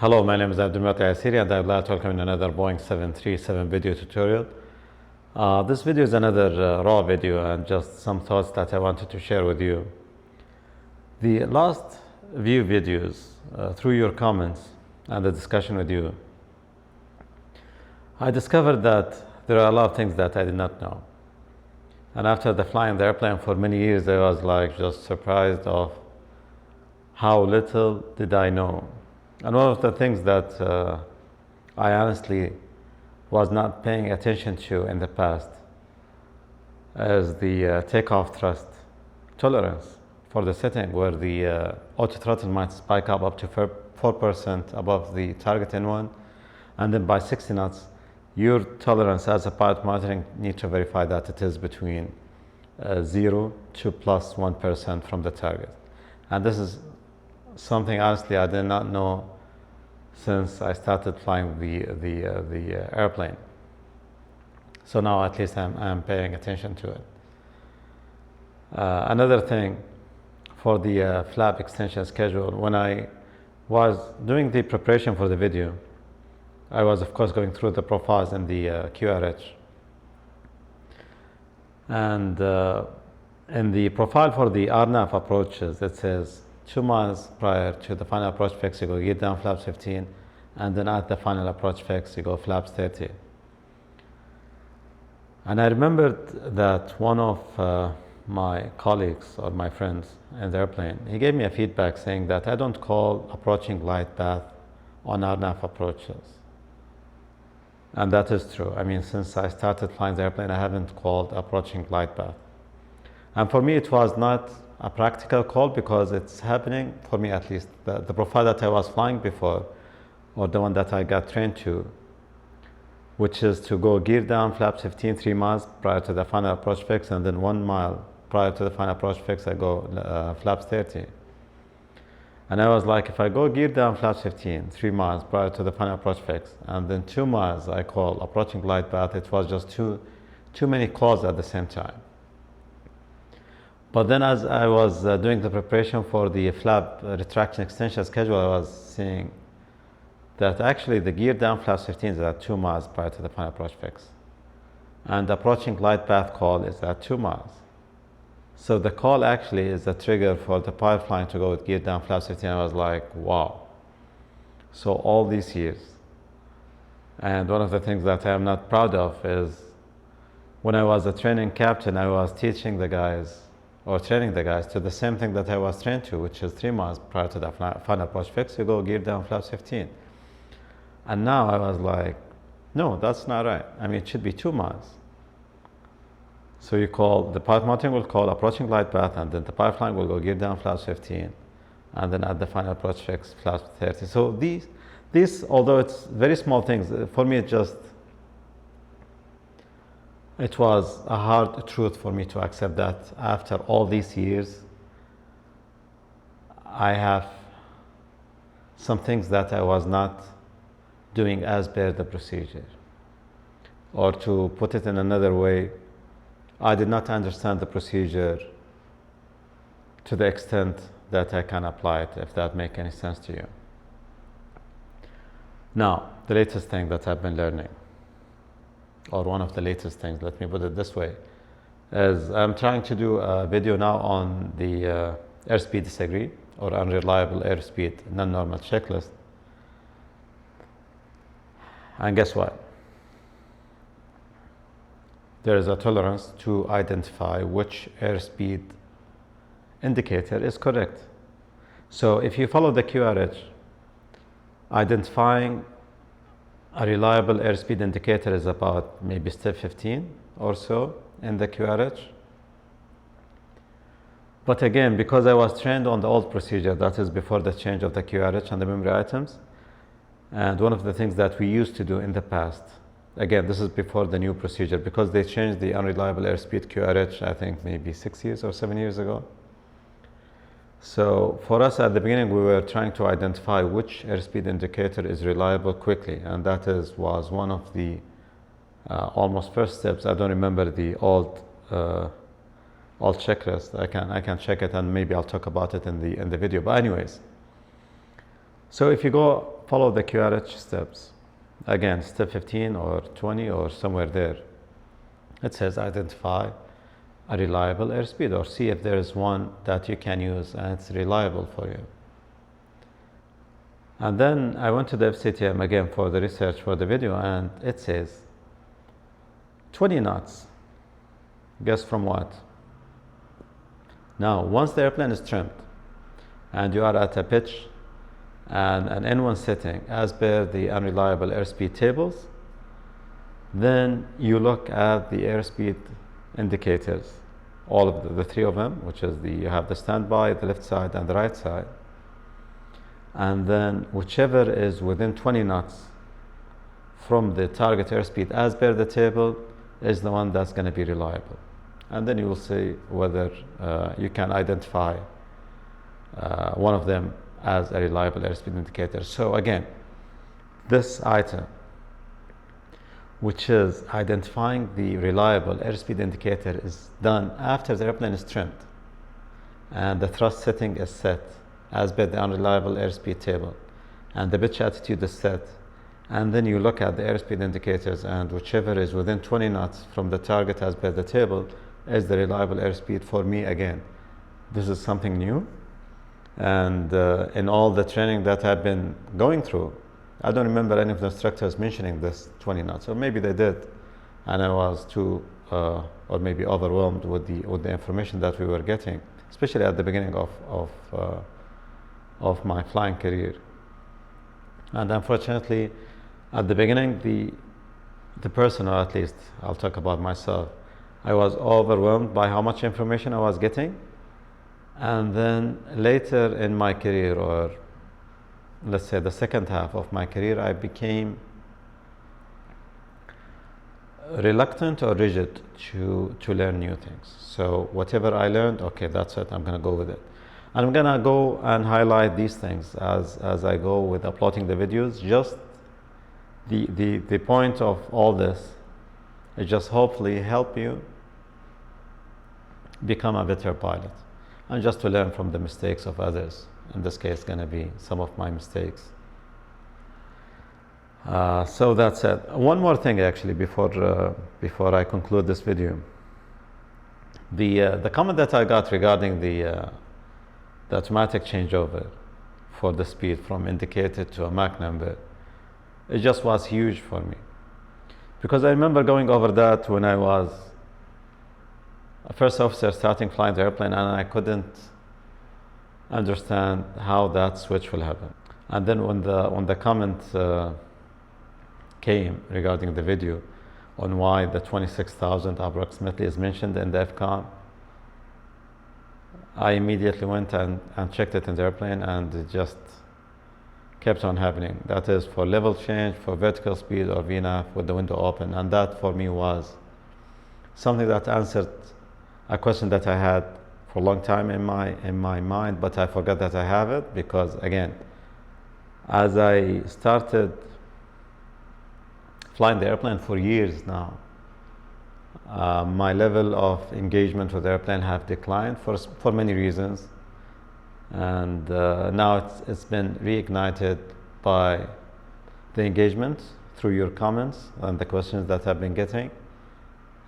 Hello, my name is Abdulmati Asiri and I would like to welcome you in another Boeing 737 video tutorial. This video is another raw video and just some thoughts that I wanted to share with you. The last few videos, through your comments and the discussion with you, I discovered that there are a lot of things that I did not know. And after flying the airplane for many years, I was just surprised of how little did I know. And one of the things that I honestly was not paying attention to in the past is the takeoff thrust tolerance for the setting, where the auto throttle might spike up to 4% above the target N1, and then by 60 knots, your tolerance as a pilot monitoring need to verify that it is between 0 to plus 1% from the target. And this is something honestly I did not know since I started flying the airplane. So now at least I'm paying attention to it. Another thing for the flap extension schedule, when I was doing the preparation for the video, I was of course going through the profiles in the QRH. And in the profile for the RNAV approaches, it says 2 miles prior to the final approach fix, you go gear down flaps 15, and then at the final approach fix, you go flaps 30. And I remembered that one of my colleagues or my friends in the airplane, he gave me a feedback saying that I don't call approaching glide path on RNAV approaches. And that is true. I mean, since I started flying the airplane, I haven't called approaching glide path. And for me, it was not a practical call because it's happening, for me at least, the profile that I was flying before, or the one that I got trained to, which is to go gear down flaps 15 3 miles prior to the final approach fix, and then 1 mile prior to the final approach fix, I go flaps 30. And I was like, if I go gear down flaps 15 3 miles prior to the final approach fix, and then 2 miles I call approaching glide path, it was just too many calls at the same time. But then as I was doing the preparation for the flap retraction extension schedule, I was seeing that actually the gear down flaps 15 is at 2 miles prior to the final approach fix. And the approaching glide path call is at 2 miles. So the call actually is a trigger for the pilot flying to go with gear down flaps 15. I was like, wow. So all these years. And one of the things that I am not proud of is when I was a training captain, I was teaching the guys or training the guys to the same thing that I was trained to, which is 3 miles prior to the final approach fix, you go gear down flaps 15. And now I was like, no, that's not right. I mean, it should be 2 miles. So you call, the pilot monitoring will call approaching glide path, and then the pilot flying will go gear down flaps 15, and then at the final approach fix, flaps 30. So these, although it's very small things, for me it was a hard truth for me to accept that after all these years, I have some things that I was not doing as per the procedure. Or to put it in another way, I did not understand the procedure to the extent that I can apply it, if that makes any sense to you. Now, the latest thing that I've been learning, or one of the latest things, let me put it this way, is I'm trying to do a video now on the airspeed disagree, or unreliable airspeed non-normal checklist. And guess what? There is a tolerance to identify which airspeed indicator is correct. So if you follow the QRH, identifying a reliable airspeed indicator is about maybe step 15 or so in the QRH. But again, because I was trained on the old procedure, that is before the change of the QRH and the memory items, and one of the things that we used to do in the past, again, this is before the new procedure, because they changed the unreliable airspeed QRH, I think maybe 6 years or 7 years ago. So for us at the beginning, we were trying to identify which airspeed indicator is reliable quickly, and that was one of the almost first steps. I don't remember the old checklist. I can check it, and maybe I'll talk about it in the video. But anyways, so if you go follow the QRH steps. Again, step 15 or 20 or somewhere there. It says identify a reliable airspeed, or see if there is one that you can use and it's reliable for you. And then I went to the FCTM again for the research for the video, and it says 20 knots. Guess from what? Now, once the airplane is trimmed and you are at a pitch and an N1 setting as per the unreliable airspeed tables, then you look at the airspeed indicators, all of the three of them, which is you have the standby, the left side and the right side, and then whichever is within 20 knots from the target airspeed as per the table is the one that's going to be reliable. And then you will see whether you can identify one of them as a reliable airspeed indicator. So again, this item, which is identifying the reliable airspeed indicator, is done after the airplane is trimmed and the thrust setting is set as per the unreliable airspeed table and the pitch attitude is set, and then you look at the airspeed indicators, and whichever is within 20 knots from the target as per the table is the reliable airspeed. For me, again, this is something new, and in all the training that I've been going through, I don't remember any of the instructors mentioning this 20 knots, or maybe they did and I was too or maybe overwhelmed with the information that we were getting, especially at the beginning of my flying career. And unfortunately, at the beginning, the person, or at least I'll talk about myself, I was overwhelmed by how much information I was getting. And then later in my career, or let's say the second half of my career, I became reluctant or rigid to learn new things. So whatever I learned, okay, that's it, I'm gonna go with it. And I'm gonna go and highlight these things as I go with uploading the videos. Just the point of all this is just hopefully help you become a better pilot, and just to learn from the mistakes of others. In this case, gonna be some of my mistakes. So that's it. One more thing, actually, before I conclude this video. The comment that I got regarding the automatic changeover for the speed from indicator to a Mach number, it just was huge for me, because I remember going over that when I was a first officer starting flying the airplane, and I couldn't understand how that switch will happen. And then when the comment came regarding the video on why the 26,000 approximately is mentioned in the FCOM, I immediately went and checked it in the airplane, and it just kept on happening. That is for level change, for vertical speed, or VNAV with the window open. And that for me was something that answered a question that I had for a long time in my mind, but I forgot that I have it, because again, as I started flying the airplane for years now, my level of engagement with the airplane have declined for many reasons, and now it's been reignited by the engagement through your comments and the questions that I've been getting.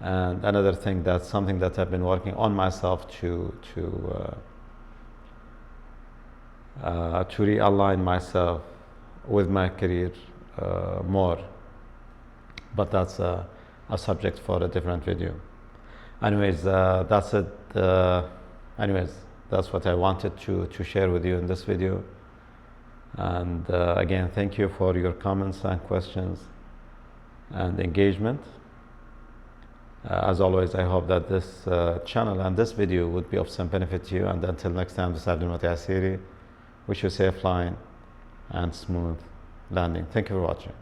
And another thing, that's something that I've been working on myself to realign myself with my career more, but that's a subject for a different video. Anyways, that's it. Anyways, that's what I wanted to share with you in this video. And again, thank you for your comments and questions and engagement. As always, I hope that this channel and this video would be of some benefit to you. And until next time, this is Abdul Mati Asiri. Wish you safe flying and smooth landing. Thank you for watching.